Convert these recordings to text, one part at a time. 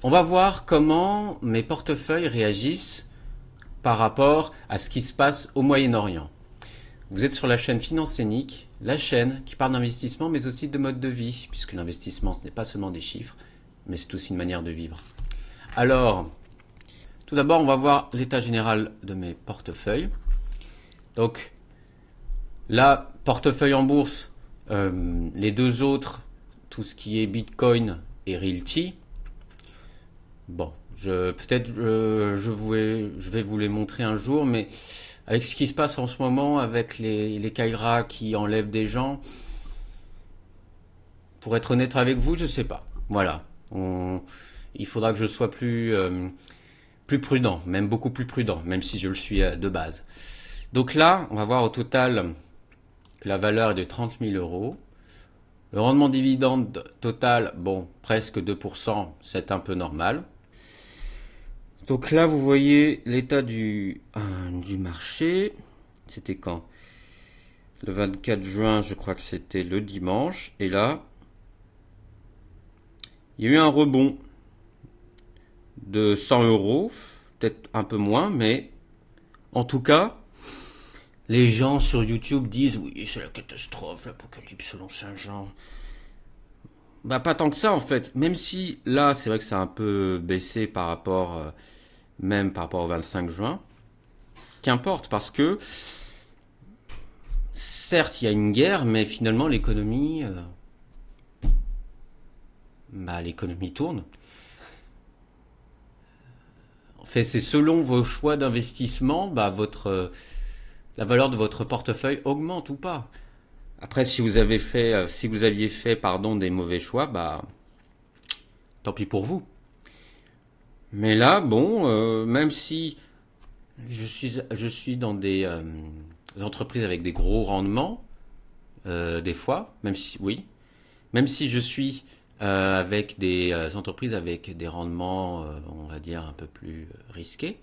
On va voir comment mes portefeuilles réagissent par rapport à ce qui se passe au Moyen-Orient. Vous êtes sur la chaîne Finance Scénique, la chaîne qui parle d'investissement mais aussi de mode de vie, puisque l'investissement ce n'est pas seulement des chiffres, mais c'est aussi une manière de vivre. Alors, tout d'abord on va voir l'état général de mes portefeuilles. Donc là, portefeuille en bourse, les deux autres, tout ce qui est Bitcoin et Realty. Bon, je vais vous les montrer un jour, mais avec ce qui se passe en ce moment, avec les Kairas qui enlèvent des gens, pour être honnête avec vous, je sais pas. Voilà, il faudra que je sois plus prudent, même beaucoup plus prudent, même si je le suis de base. Donc là, on va voir au total que la valeur est de 30 000 euros. Le rendement dividende total, bon, presque 2%, c'est un peu normal. Donc là, vous voyez l'état du marché. C'était quand? Le 24 juin, je crois que c'était le dimanche. Et là, il y a eu un rebond de 100 euros, peut-être un peu moins, mais en tout cas, les gens sur YouTube disent oui, c'est la catastrophe, l'apocalypse selon Saint Jean. Bah pas tant que ça en fait. Même si là, c'est vrai que ça a un peu baissé par rapport, même par rapport au 25 juin. Qu'importe, parce que certes, il y a une guerre, mais finalement l'économie tourne. En fait, c'est selon vos choix d'investissement, la valeur de votre portefeuille augmente ou pas. Après, si vous aviez fait, pardon, des mauvais choix, bah, tant pis pour vous. Mais là, bon, même si je suis dans des entreprises avec des gros rendements, des fois, même si je suis avec des entreprises avec des rendements, on va dire, un peu plus risqués,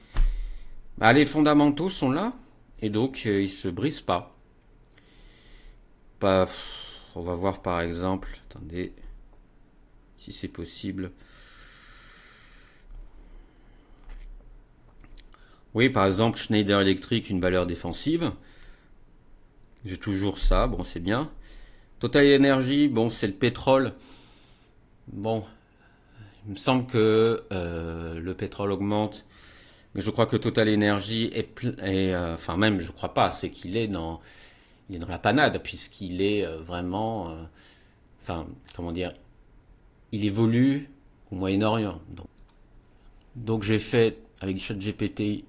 bah, les fondamentaux sont là et donc ils se brisent pas. Pas. On va voir par exemple, attendez, si c'est possible. Oui, par exemple, Schneider Electric, une valeur défensive. J'ai toujours ça, bon, c'est bien. Total Energy, bon, c'est le pétrole. Bon, il me semble que le pétrole augmente, mais je crois que Total Energy enfin même, je crois pas, c'est qu'il est il est dans la panade puisqu'il est vraiment, enfin, comment dire, il évolue au Moyen-Orient. Donc j'ai fait avec ChatGPT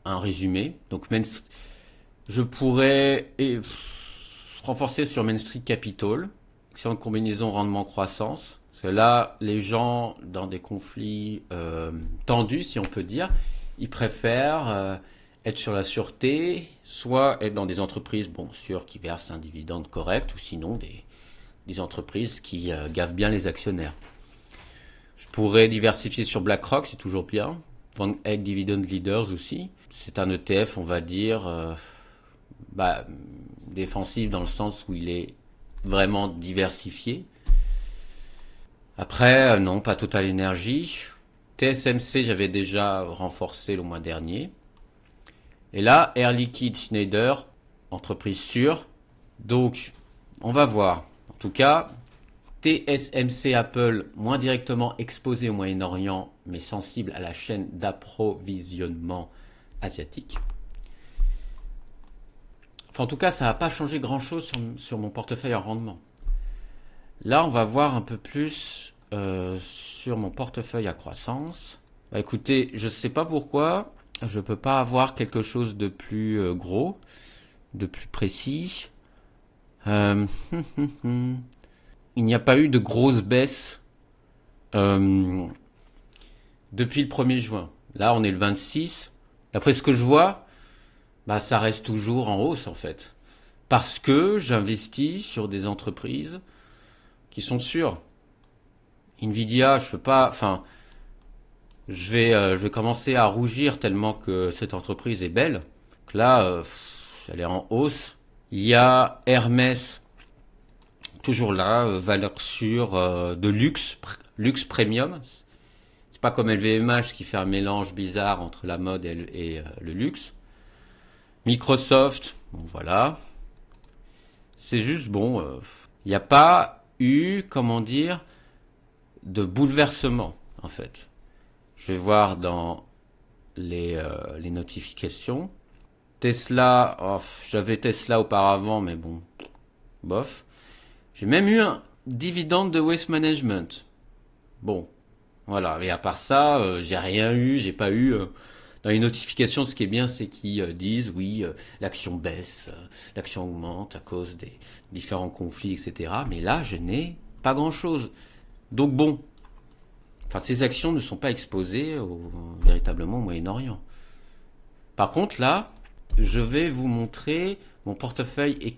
un résumé. Donc je pourrais renforcer sur Main Street Capital, excellente combinaison rendement-croissance. Parce que là, les gens dans des conflits tendus, si on peut dire, ils préfèrent être sur la sûreté, soit être dans des entreprises, bon, sûr, qui versent un dividende correct, ou sinon des entreprises qui gavent bien les actionnaires. Je pourrais diversifier sur BlackRock, c'est toujours bien. Van Eck Dividend Leaders aussi. C'est un ETF, on va dire, défensif dans le sens où il est vraiment diversifié. Après, non, pas Total Energy. TSMC, j'avais déjà renforcé le mois dernier. Et là, Air Liquide Schneider, entreprise sûre. Donc, on va voir. En tout cas, TSMC Apple, moins directement exposé au Moyen-Orient, mais sensible à la chaîne d'approvisionnement asiatique. Enfin, en tout cas, ça n'a pas changé grand-chose sur mon portefeuille en rendement. Là, on va voir un peu plus sur mon portefeuille à croissance. Bah, écoutez, je ne sais pas pourquoi, je ne peux pas avoir quelque chose de plus gros, de plus précis. Il n'y a pas eu de grosse baisse depuis le 1er juin. Là, on est le 26. D'après ce que je vois, bah, ça reste toujours en hausse en fait. Parce que j'investis sur des entreprises qui sont sûres. Nvidia, je peux pas, enfin, je vais commencer à rougir tellement que cette entreprise est belle. Donc là, elle est en hausse. Il y a Hermès, toujours là, valeur sûre de luxe premium. C'est pas comme LVMH qui fait un mélange bizarre entre la mode et le luxe. Microsoft, bon voilà. C'est juste bon, il n'y a pas eu, comment dire, de bouleversement en fait. Je vais voir dans les notifications. Tesla, oh, j'avais Tesla auparavant, mais bon, bof. J'ai même eu un dividende de Waste Management. Bon, voilà. Et à part ça, j'ai rien eu, j'ai pas eu. Dans les notifications, ce qui est bien, c'est qu'ils disent oui, l'action baisse, l'action augmente à cause des différents conflits, etc. Mais là, je n'ai pas grand-chose. Donc bon, enfin, ces actions ne sont pas exposées véritablement au Moyen-Orient. Par contre, là, je vais vous montrer mon portefeuille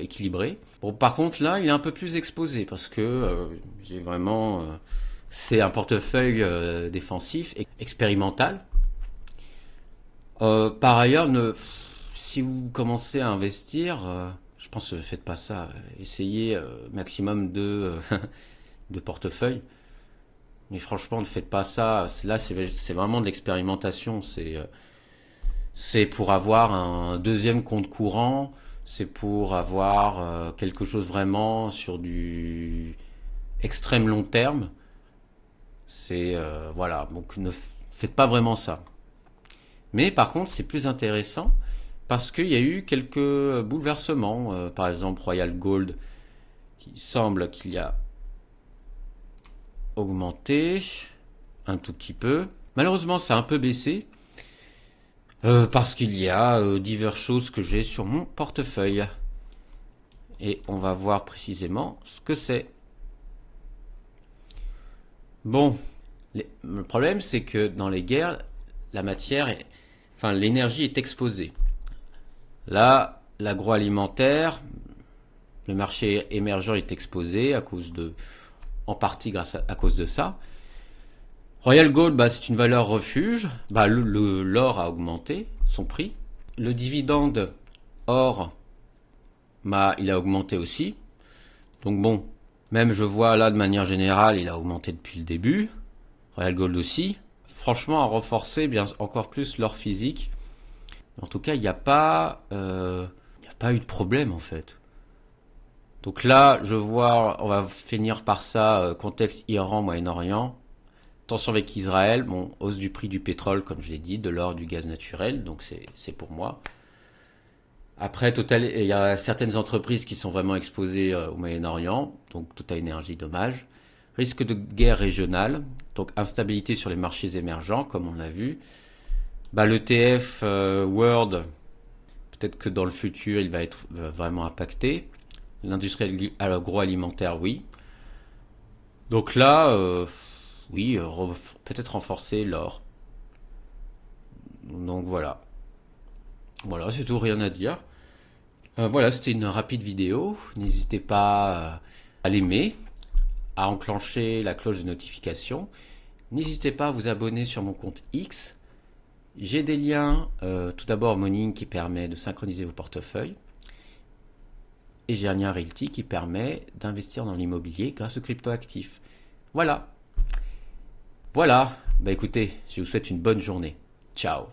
équilibré. Bon, par contre, là, il est un peu plus exposé parce que j'ai vraiment... c'est un portefeuille défensif, expérimental. Par ailleurs, si vous commencez à investir, je pense que ne faites pas ça. Essayez maximum de portefeuilles. Mais franchement, ne faites pas ça. Là, c'est vraiment de l'expérimentation. C'est pour avoir un deuxième compte courant. C'est pour avoir quelque chose vraiment sur du extrême long terme. C'est voilà. Donc ne faites pas vraiment ça. Mais par contre, c'est plus intéressant parce qu'il y a eu quelques bouleversements. Par exemple, Royal Gold, qui semble qu'il y a augmenté un tout petit peu. Malheureusement, ça a un peu baissé parce qu'il y a diverses choses que j'ai sur mon portefeuille. Et on va voir précisément ce que c'est. Bon, le problème, c'est que dans les guerres, l'énergie est exposée. Là, l'agroalimentaire, le marché émergent est exposé en partie à cause de ça. Royal Gold, c'est une valeur refuge. L'or a augmenté son prix. Le dividende or, il a augmenté aussi. Donc bon, même je vois là de manière générale, il a augmenté depuis le début. Royal Gold aussi. Franchement, à renforcer bien encore plus l'or physique. En tout cas, il n'y a pas eu de problème en fait. Donc là, je vois, on va finir par ça, contexte Iran, Moyen-Orient. Tension avec Israël, bon, hausse du prix du pétrole, comme je l'ai dit, de l'or, du gaz naturel, donc c'est pour moi. Après, il y a certaines entreprises qui sont vraiment exposées au Moyen-Orient, donc Total Energy, dommage. Risque de guerre régionale, donc instabilité sur les marchés émergents, comme on l'a vu. L'ETF World, peut-être que dans le futur, il va être vraiment impacté. L'industrie agroalimentaire, oui. Donc là, oui, peut-être renforcer l'or. Donc voilà. Voilà, c'est tout, rien à dire. Voilà, c'était une rapide vidéo. N'hésitez pas à l'aimer, à enclencher la cloche de notification. N'hésitez pas à vous abonner sur mon compte X. J'ai des liens, tout d'abord Morning qui permet de synchroniser vos portefeuilles. Et j'ai un lien Realty qui permet d'investir dans l'immobilier grâce aux cryptoactifs. Voilà. Voilà. Écoutez, je vous souhaite une bonne journée. Ciao.